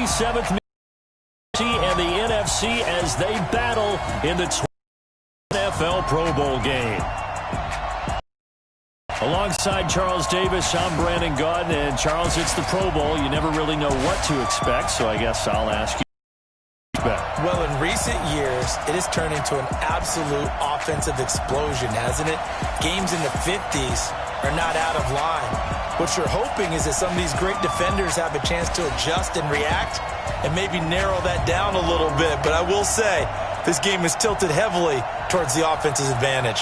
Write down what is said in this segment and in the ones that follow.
27th and the NFC as they battle in the NFL Pro Bowl game. Alongside Charles Davis, I'm Brandon Gaudin, and Charles, it's the Pro Bowl. You never really know what to expect, so I guess I'll ask you. Well, in recent years, it has turned into an absolute offensive explosion, hasn't it? Games in the 50s are not out of line. What you're hoping is that some of these great defenders have a chance to adjust and react and maybe narrow that down a little bit. But I will say, this game is tilted heavily towards the offense's advantage.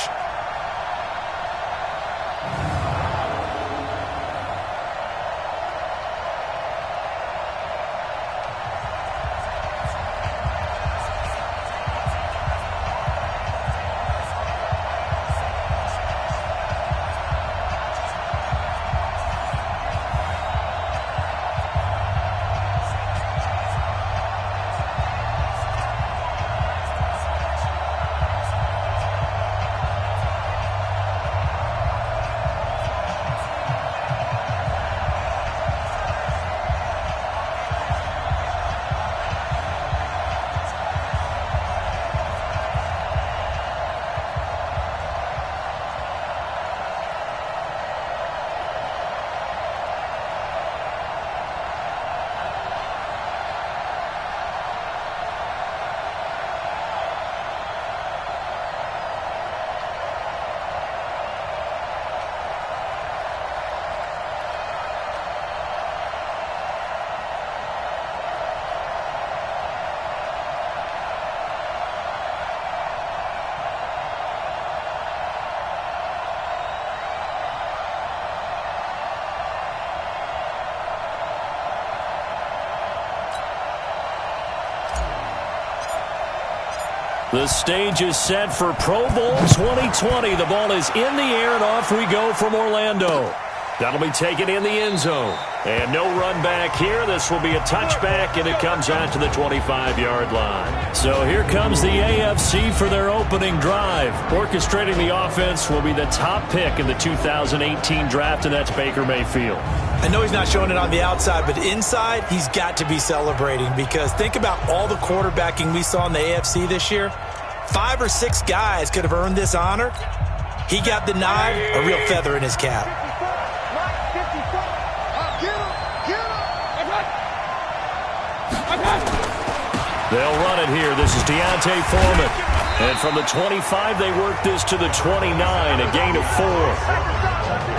The stage is set for Pro Bowl 2020. The ball is in the air, and off we go from Orlando. That'll be taken in the end zone. And no run back here. This will be a touchback, and it comes out to the 25-yard line. So here comes the AFC for their opening drive. Orchestrating the offense will be the top pick in the 2018 draft, and that's Baker Mayfield. I know he's not showing it on the outside, but inside, he's got to be celebrating because think about all the quarterbacking we saw in the AFC this year. 5 or 6 guys could have earned this honor. He got the nod, a real feather in his cap. They'll run it here. This is Deontay Foreman. And from the 25, they work this to the 29, a gain of 4.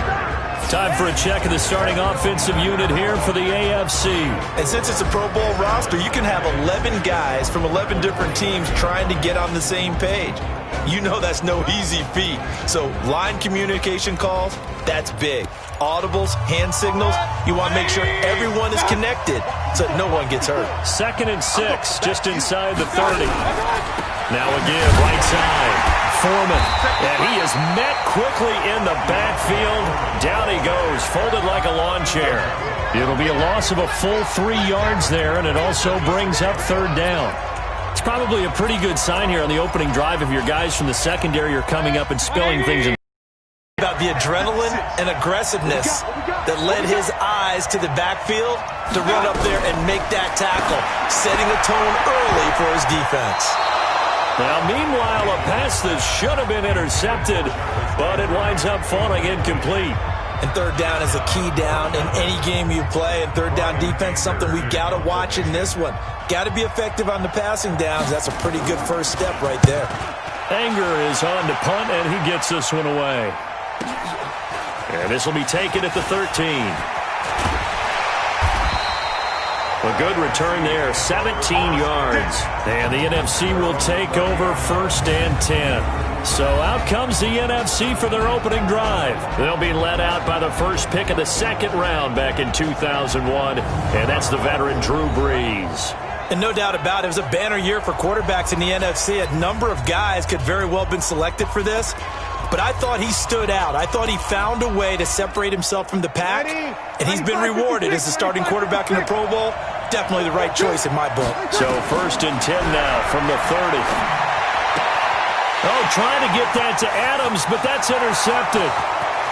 Time for a check of the starting offensive unit here for the AFC. And since it's a Pro Bowl roster, you can have 11 guys from 11 different teams trying to get on the same page. You know that's no easy feat. So line communication calls, that's big. Audibles, hand signals, you want to make sure everyone is connected so no one gets hurt. 2nd and 6, just inside the 30. Now again, right side. Foreman, and he is met quickly in the backfield. Down he goes, folded like a lawn chair. It'll be a loss of a full 3 yards there, and it also brings up 3rd down. It's probably a pretty good sign here on the opening drive if your guys from the secondary are coming up and spilling things in. About the adrenaline and aggressiveness that led his eyes to the backfield to run up there and make that tackle, setting a tone early for his defense. Now, meanwhile, a pass that should have been intercepted, but it winds up falling incomplete. And 3rd down is a key down in any game you play. And 3rd down defense, something we've got to watch in this one. Got to be effective on the passing downs. That's a pretty good first step right there. Anger is on to punt, and he gets this one away. And this will be taken at the 13. A good return there, 17 yards. And the NFC will take over 1st and 10. So out comes the NFC for their opening drive. They'll be led out by the first pick of the 2nd round back in 2001. And that's the veteran Drew Brees. And no doubt about it, it was a banner year for quarterbacks in the NFC. A number of guys could very well have been selected for this. But I thought he stood out. I thought he found a way to separate himself from the pack. And he's been rewarded as the starting quarterback in the Pro Bowl. Definitely the right choice in my book. So 1st and 10 now from the 30. Oh, trying to get that to Adams, but that's intercepted.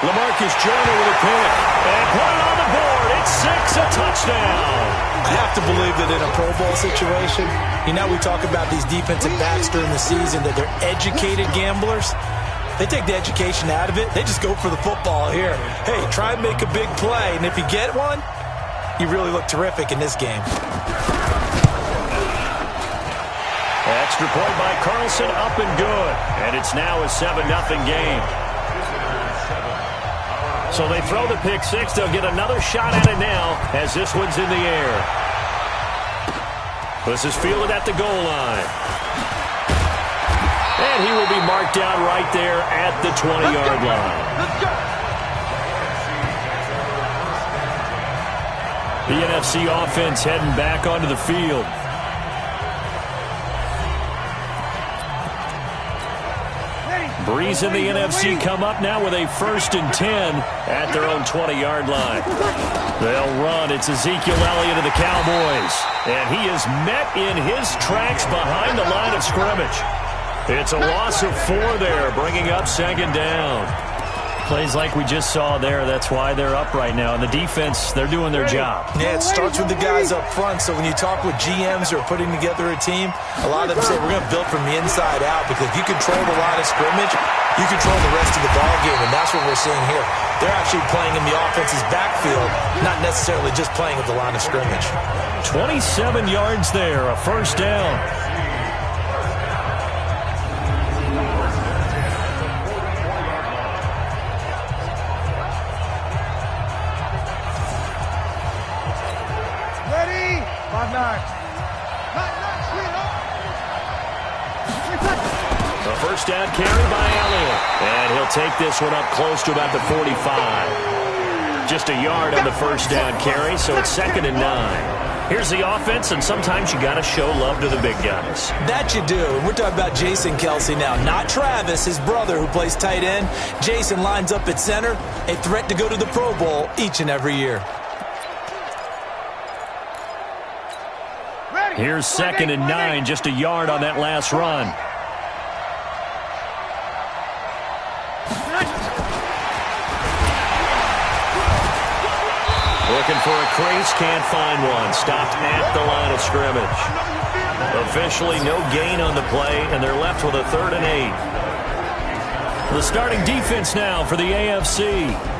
LaMarcus Joyner with a pick. And put it on the board. It's 6, a touchdown. I have to believe that in a Pro Bowl situation, we talk about these defensive backs during the season, that they're educated gamblers. They take the education out of it. They just go for the football here. Hey, try and make a big play, and if you get one, you really look terrific in this game. Extra point by Carlson, up and good. And it's now a 7-0 game. So they throw the pick six. They'll get another shot at it now as this one's in the air. This is fielded at the goal line. And he will be marked down right there at the 20-yard line. The NFC offense heading back onto the field. Breeze and the NFC come up now with a 1st and 10 at their own 20-yard line. They'll run. It's Ezekiel Elliott of the Cowboys. And he is met in his tracks behind the line of scrimmage. It's a loss of 4 there, bringing up 2nd down. Plays like we just saw there. That's why they're up right now. And the defense, they're doing their job. Yeah, it starts with the guys up front. So when you talk with GMs who are putting together a team, a lot of them say we're going to build from the inside out, because if you control the line of scrimmage, you control the rest of the ball game, and that's what we're seeing here. They're actually playing in the offense's backfield, not necessarily just playing at the line of scrimmage. 27 yards there, a 1st down. A 1st down carry by Elliott. And he'll take this one up close to about the 45. Just a yard on the 1st down carry, so it's 2nd and 9. Here's the offense, and sometimes you got to show love to the big guys. That you do. We're talking about Jason Kelce now, not Travis, his brother, who plays tight end. Jason lines up at center, a threat to go to the Pro Bowl each and every year. Here's 2nd and 9, just a yard on that last run. Looking for a crease, can't find one. Stopped at the line of scrimmage. Officially no gain on the play, and they're left with a 3rd and 8. The starting defense now for the AFC.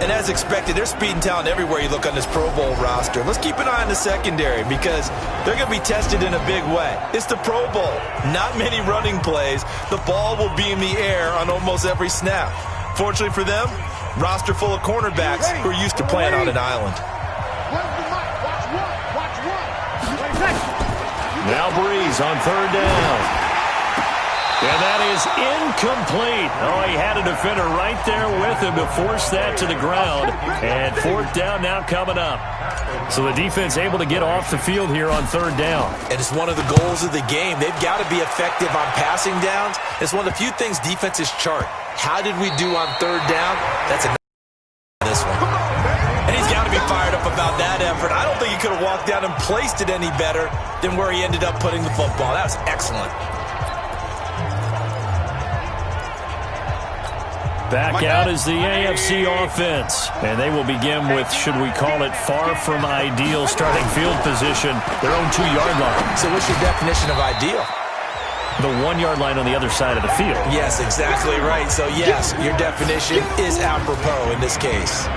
And as expected, there's speed and talent everywhere you look on this Pro Bowl roster. Let's keep an eye on the secondary, because they're going to be tested in a big way. It's the Pro Bowl. Not many running plays. The ball will be in the air on almost every snap. Fortunately for them, roster full of cornerbacks who are used to playing on an island. Now Breeze on 3rd down. And that is incomplete. Oh, he had a defender right there with him to force that to the ground. And 4th down now coming up. So the defense able to get off the field here on 3rd down. And it's one of the goals of the game. They've got to be effective on passing downs. It's one of the few things defenses chart. How did we do on 3rd down? That's a this one. And he's got to be fired up about that effort. I don't think he could have walked down and placed it any better than where he ended up putting the football. That was excellent. Back out is the AFC offense. And they will begin with, should we call it, far from ideal starting field position, their own 2-yard line. So what's your definition of ideal? The 1-yard line on the other side of the field. Yes, exactly right. So, yes, your definition is apropos in this case.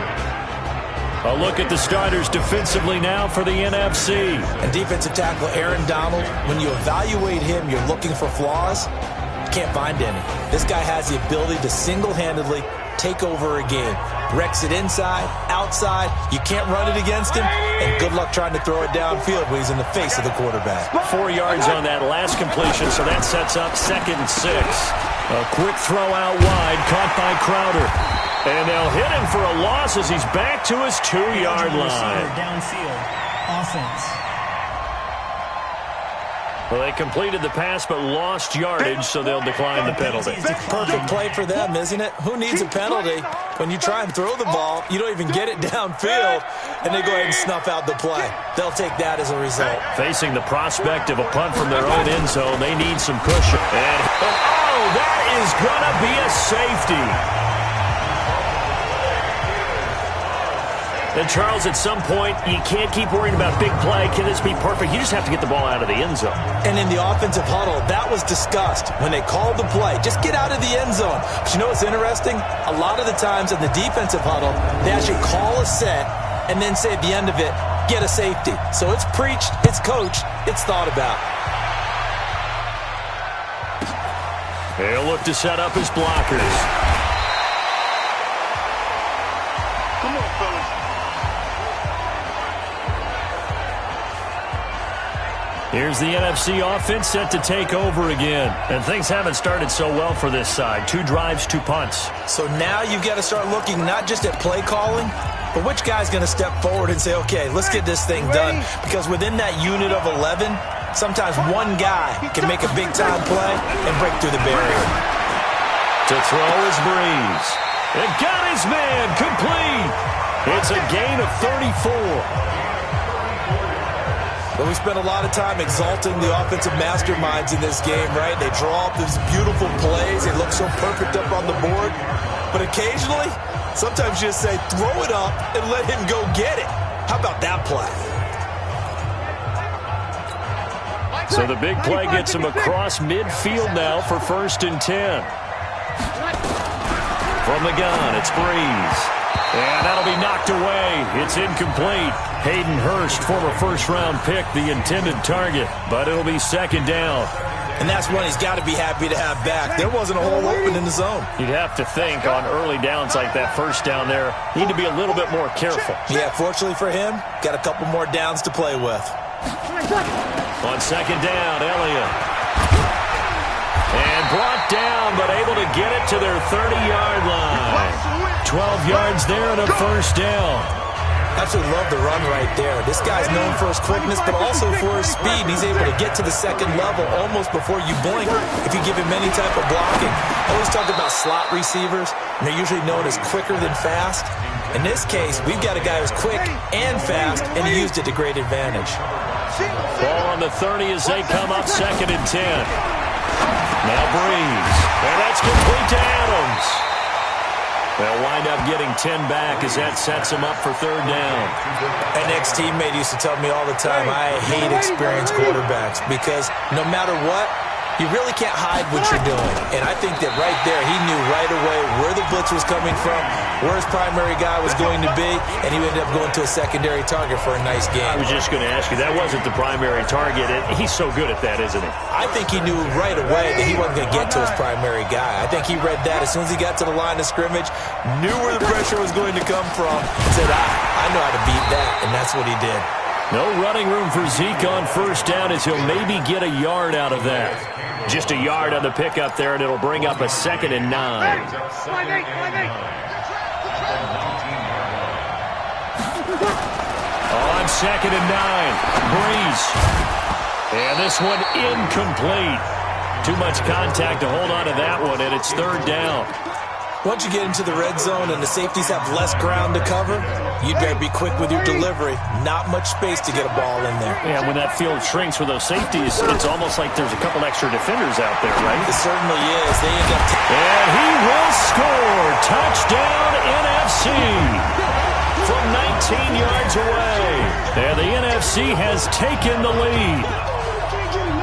A look at the starters defensively now for the NFC. And defensive tackle Aaron Donald, when you evaluate him, you're looking for flaws. Can't find any. This guy has the ability to single-handedly take over a game. Wrecks it inside, outside. You can't run it against him. And good luck trying to throw it downfield when he's in the face of the quarterback. 4 yards on that last completion, so that sets up 2nd and 6. A quick throw out wide, caught by Crowder. And they'll hit him for a loss as he's back to his 2-yard line. Downfield, offense. Well, they completed the pass but lost yardage, so they'll decline the penalty. Perfect play for them, isn't it? Who needs a penalty? When you try and throw the ball, you don't even get it downfield, and they go ahead and snuff out the play. They'll take that as a result. Facing the prospect of a punt from their own end zone, they need some cushion. And, oh, that is going to be a safety. And, Charles, at some point, you can't keep worrying about big play. Can this be perfect? You just have to get the ball out of the end zone. And in the offensive huddle, that was discussed when they called the play. Just get out of the end zone. But you know what's interesting? A lot of the times in the defensive huddle, they actually call a set and then say at the end of it, get a safety. So it's preached, it's coached, it's thought about. They'll look to set up his blockers. Come on, fellas. Here's the NFC offense set to take over again. And things haven't started so well for this side. 2 drives, 2 punts. So now you've got to start looking not just at play calling, but which guy's going to step forward and say, okay, let's get this thing done. Because within that unit of 11, sometimes one guy can make a big-time play and break through the barrier. To throw is Breeze. And got his man complete. It's a gain of 34. But we spent a lot of time exalting the offensive masterminds in this game, right? They draw up these beautiful plays. They look so perfect up on the board. But occasionally, sometimes you just say, throw it up and let him go get it. How about that play? So the big play gets him across midfield now for 1st and 10. From the gun, it's Breeze. And that'll be knocked away. It's incomplete. Hayden Hurst, former first-round pick, the intended target. But it'll be 2nd down. And that's one he's got to be happy to have back. There wasn't a hole open in the zone. You'd have to think on early downs like that first down there, need to be a little bit more careful. Yeah, fortunately for him, got a couple more downs to play with. On 2nd down, Elliott. And brought down, but able to get it to their 30-yard line. 12 yards there and a 1st down. Absolutely love the run right there. This guy's known for his quickness, but also for his speed. He's able to get to the 2nd level almost before you blink if you give him any type of blocking. I always talk about slot receivers, and they're usually known as quicker than fast. In this case, we've got a guy who's quick and fast, and he used it to great advantage. Ball on the 30 as they come up 2nd and 10. Now Breeze. And that's complete to Adams. They'll wind up getting 10 back as that sets them up for 3rd down. An ex-teammate used to tell me all the time, I hate experienced quarterbacks because no matter what, you really can't hide what you're doing. And I think that right there, he knew right away where the blitz was coming from, where his primary guy was going to be, and he ended up going to a secondary target for a nice game. I was just going to ask you, that wasn't the primary target. He's so good at that, isn't he? I think he knew right away that he wasn't going to get to his primary guy. I think he read that as soon as he got to the line of scrimmage, knew where the pressure was going to come from, and said, I know how to beat that, and that's what he did. No running room for Zeke on 1st down as he'll maybe get a yard out of that. Just a yard on the pickup there, and it'll bring up a 2nd and 9. On 2nd and 9, Breeze. And this one incomplete. Too much contact to hold on to that one, and it's 3rd down. Once you get into the red zone and the safeties have less ground to cover, you'd better be quick with your delivery. Not much space to get a ball in there. Yeah, when that field shrinks with those safeties, it's almost like there's a couple extra defenders out there, right? It certainly is. They end up... And he will score. Touchdown, NFC. From 19 yards away. And the NFC has taken the lead.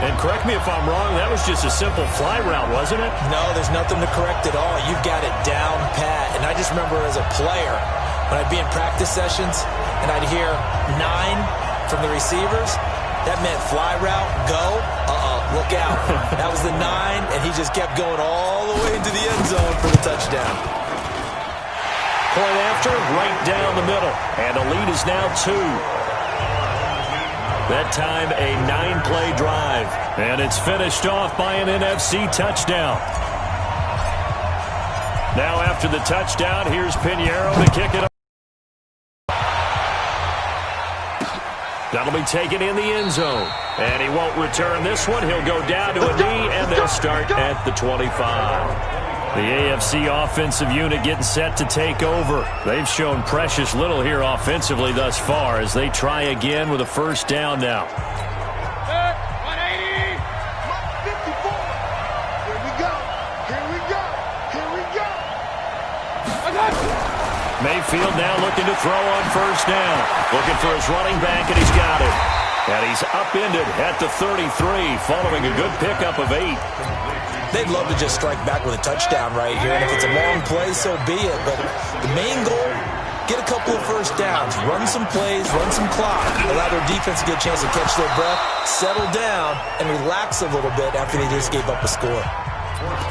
And correct me if I'm wrong, that was just a simple fly route, wasn't it? No, there's nothing to correct at all. You've got it down pat. And I just remember as a player, when I'd be in practice sessions and I'd hear 9 from the receivers, that meant fly route, go, look out. That was the 9, and he just kept going all the way into the end zone for the touchdown. Point after, right down the middle. And the lead is now 2. That time a 9-play drive. And it's finished off by an NFC touchdown. Now after the touchdown, here's Pinheiro to kick it up. That'll be taken in the end zone. And he won't return this one. He'll go down to a knee, and they'll start at the 25. The AFC offensive unit getting set to take over. They've shown precious little here offensively thus far as they try again with a 1st down now. 180. 54. Here we go. Here we go. Here we go. Mayfield now looking to throw on first down. Looking for his running back, and he's got it. And he's upended at the 33 following a good pickup of 8. They'd love to just strike back with a touchdown right here, and if it's a long play, so be it. But the main goal, get a couple of first downs, run some plays, run some clock, allow their defense to get a chance to catch their breath, settle down, and relax a little bit after they just gave up a score.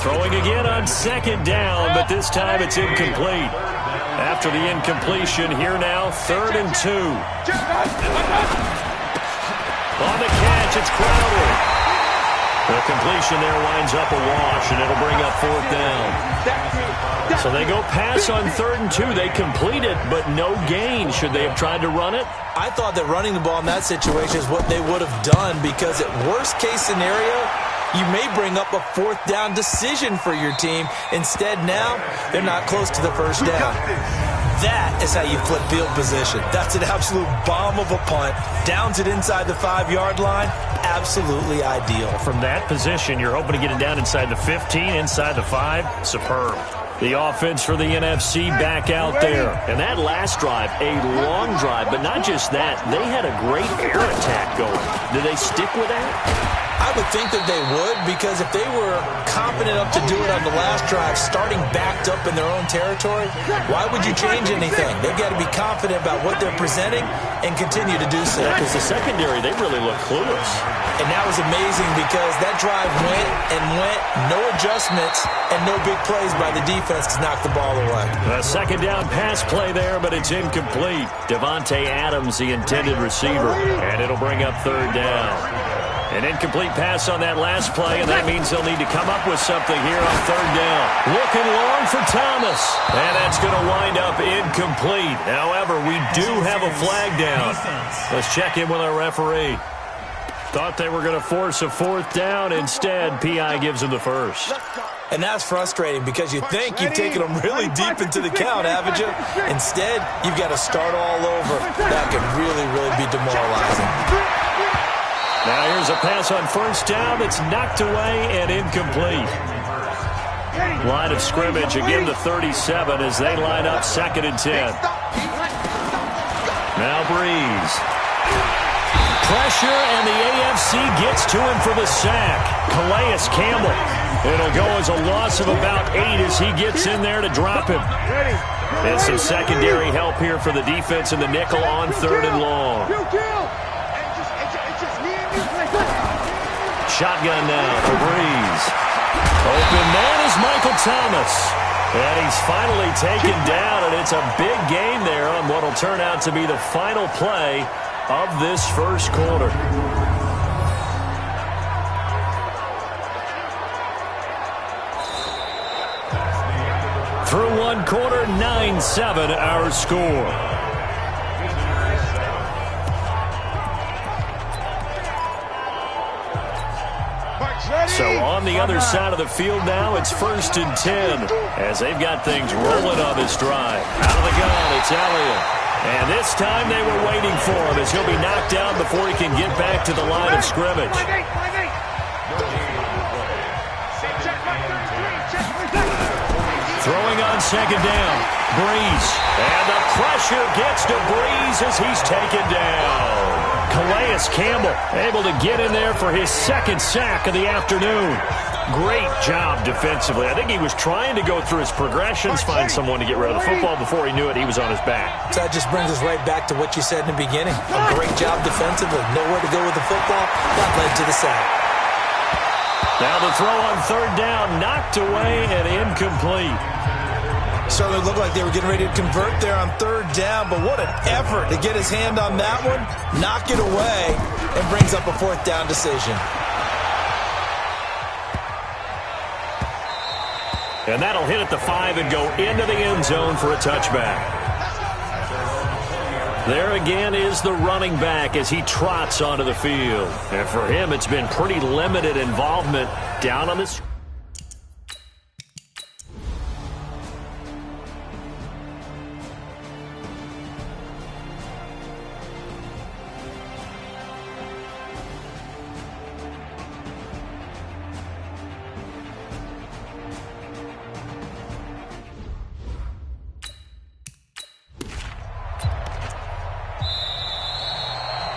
Throwing again on second down, but this time it's incomplete. After the incompletion, here now, 3rd and 2. On the catch, it's Crowder. The completion there winds up a wash, and it'll bring up 4th down. So they go pass on 3rd and 2. They complete it, but no gain. Should they have tried to run it? I thought that running the ball in that situation is what they would have done, because at worst case scenario, you may bring up a 4th down decision for your team. Instead, now, they're not close to the first down. That is how you flip field position. That's an absolute bomb of a punt. Downs it inside the 5-yard line. Absolutely ideal. From that position, you're hoping to get it down inside the 15, inside the 5. Superb. The offense for the NFC back out there. And that last drive, a long drive, but not just that. They had a great air attack going. Did they stick with that? I would think that they would, because if they were confident enough to do it on the last drive, starting backed up in their own territory, why would you change anything? They've got to be confident about what they're presenting and continue to do so. Because the secondary, they really look clueless. And that was amazing, because that drive went and went, no adjustments, and no big plays by the defense to knock the ball away. A second down pass play there, but it's incomplete. Devontae Adams, the intended receiver, and it'll bring up 3rd down. An incomplete pass on that last play, and that means they'll need to come up with something here on 3rd down. Looking long for Thomas, and that's going to wind up incomplete. However, we do have a flag down. Let's check in with our referee. Thought they were going to force a 4th down. Instead, P.I. gives them the first. And that's frustrating, because you think you've taken them really deep into the count, haven't you? Instead, you've got to start all over. That could really, really be demoralizing. Now here's a pass on first down that's knocked away and incomplete. Line of scrimmage, again the 37 as they line up 2nd and 10. Now Breeze. Pressure, and the AFC gets to him for the sack. Calais Campbell. It'll go as a loss of about 8 as he gets in there to drop him. And some secondary help here for the defense in the nickel on 3rd and long. Shotgun now for Breeze. Open man is Michael Thomas. And he's finally taken down, and it's a big gain there on what will turn out to be the final play of this first quarter. Through one quarter, 9-7 our score. So on the other side of the field now, it's 1st and 10 as they've got things rolling on this drive. Out of the gun, it's Elliott. And this time they were waiting for him as he'll be knocked down before he can get back to the line of scrimmage. Throwing on second down, Breeze. And the pressure gets to Breeze as he's taken down. Calais Campbell able to get in there for his 2nd sack of the afternoon. Great job defensively. I think he was trying to go through his progressions, find someone to get rid of the football. Before he knew it, he was on his back. So that just brings us right back to what you said in the beginning. A great job defensively. Nowhere to go with the football. That led to the sack. Now the throw on 3rd down, knocked away and incomplete. Certainly looked like they were getting ready to convert there on 3rd down, but what an effort to get his hand on that one, knock it away, and brings up a 4th down decision. And that'll hit at the 5 and go into the end zone for a touchback. There again is the running back as he trots onto the field. And for him, it's been pretty limited involvement down on this.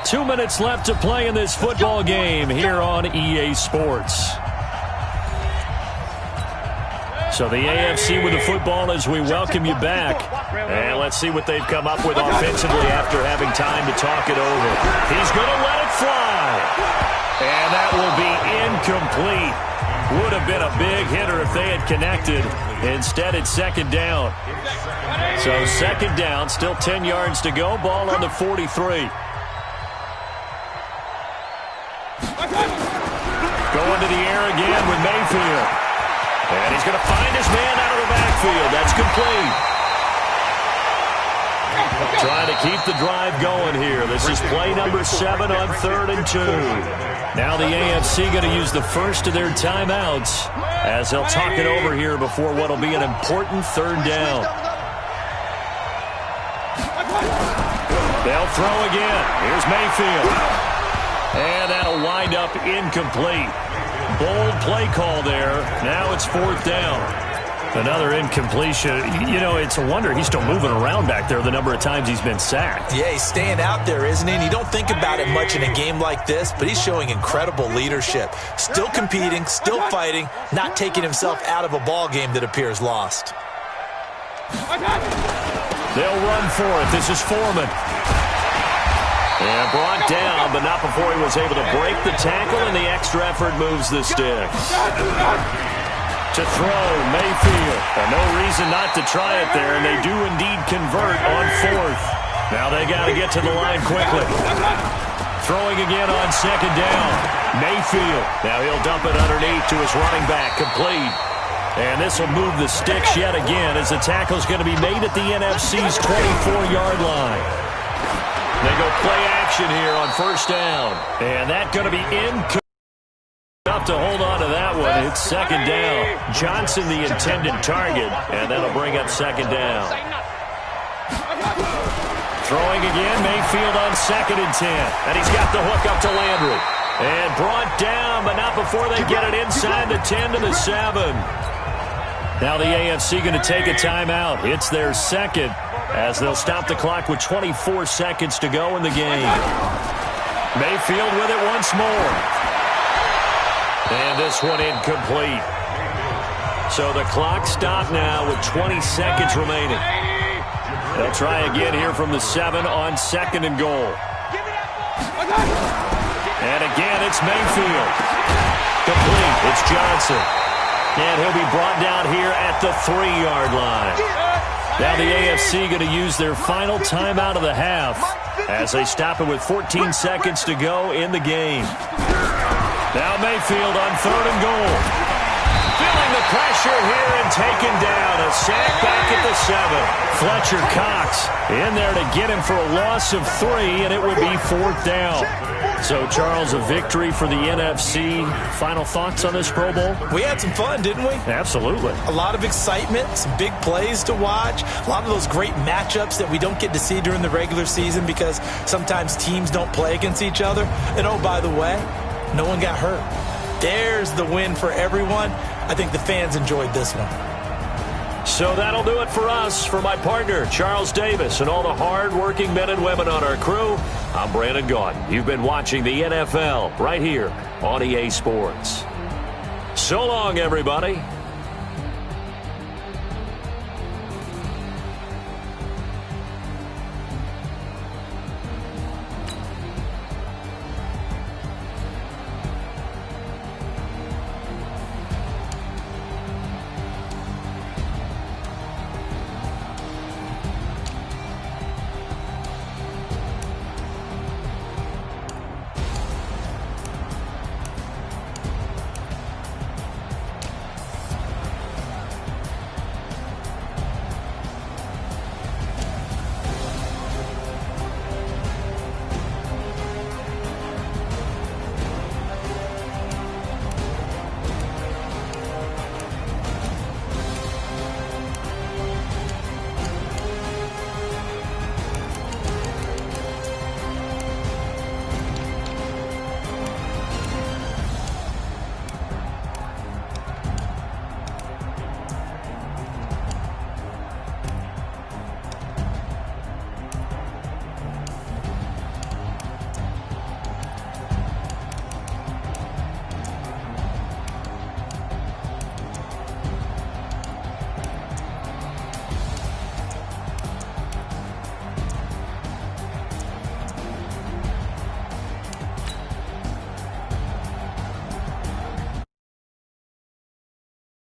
2 minutes left to play in this football game here on EA Sports. So the AFC with the football as we welcome you back. And let's see what they've come up with offensively after having time to talk it over. He's going to let it fly. And that will be incomplete. Would have been a big hitter if they had connected. Instead, it's second down. So second down, still 10 yards to go. Ball on the 43. Going to the air again with Mayfield. And he's going to find his man out of the backfield. That's complete. Trying to keep the drive going here. This is play number 7 on 3rd and 2. Now the AFC going to use the first of their timeouts as they'll talk it over here before what will be an important 3rd down. They'll throw again. Here's Mayfield. And that'll wind up incomplete. Bold play call there. Now it's 4th down. Another incompletion. You know, it's a wonder he's still moving around back there the number of times he's been sacked. Yeah, he's staying out there, isn't he? And you don't think about it much in a game like this, but he's showing incredible leadership. Still competing, still fighting, not taking himself out of a ball game that appears lost. They'll run for it. This is Foreman. And brought down, but not before he was able to break the tackle, and the extra effort moves the sticks. To throw, Mayfield. And no reason not to try it there, and they do indeed convert on 4th. Now they got to get to the line quickly. Throwing again on 2nd down. Mayfield. Now he'll dump it underneath to his running back, complete. And this will move the sticks yet again as the tackle's going to be made at the NFC's 24-yard line. They go play action here on 1st down. And that's going to be incomplete. Enough to hold on to that one. It's 2nd down. Johnson the intended target. And that'll bring up 2nd down. Throwing again. Mayfield on 2nd and 10. And he's got the hook up to Landry. And brought down, but not before they get it inside the 10 to the 7. Now the AFC going to take a timeout. It's their second, as they'll stop the clock with 24 seconds to go in the game. Mayfield with it once more. And this one incomplete. So the clock stopped now with 20 seconds remaining. They'll try again here from the 7 on 2nd and goal. And again, it's Mayfield. Complete. It's Johnson. And he'll be brought down here at the 3-yard line. Now the AFC going to use their final timeout of the half as they stop it with 14 seconds to go in the game. Now Mayfield on 3rd and goal. Feeling the pressure here and taken down. A sack back at the 7. Fletcher Cox in there to get him for a loss of 3, and it would be 4th down. So, Charles, a victory for the NFC. Final thoughts on this Pro Bowl? We had some fun, didn't we? Absolutely. A lot of excitement, some big plays to watch, a lot of those great matchups that we don't get to see during the regular season because sometimes teams don't play against each other. And, oh, by the way, no one got hurt. There's the win for everyone. I think the fans enjoyed this one. So that'll do it for us. For my partner, Charles Davis, and all the hard-working men and women on our crew, I'm Brandon Gaudin. You've been watching the NFL right here on EA Sports. So long, everybody.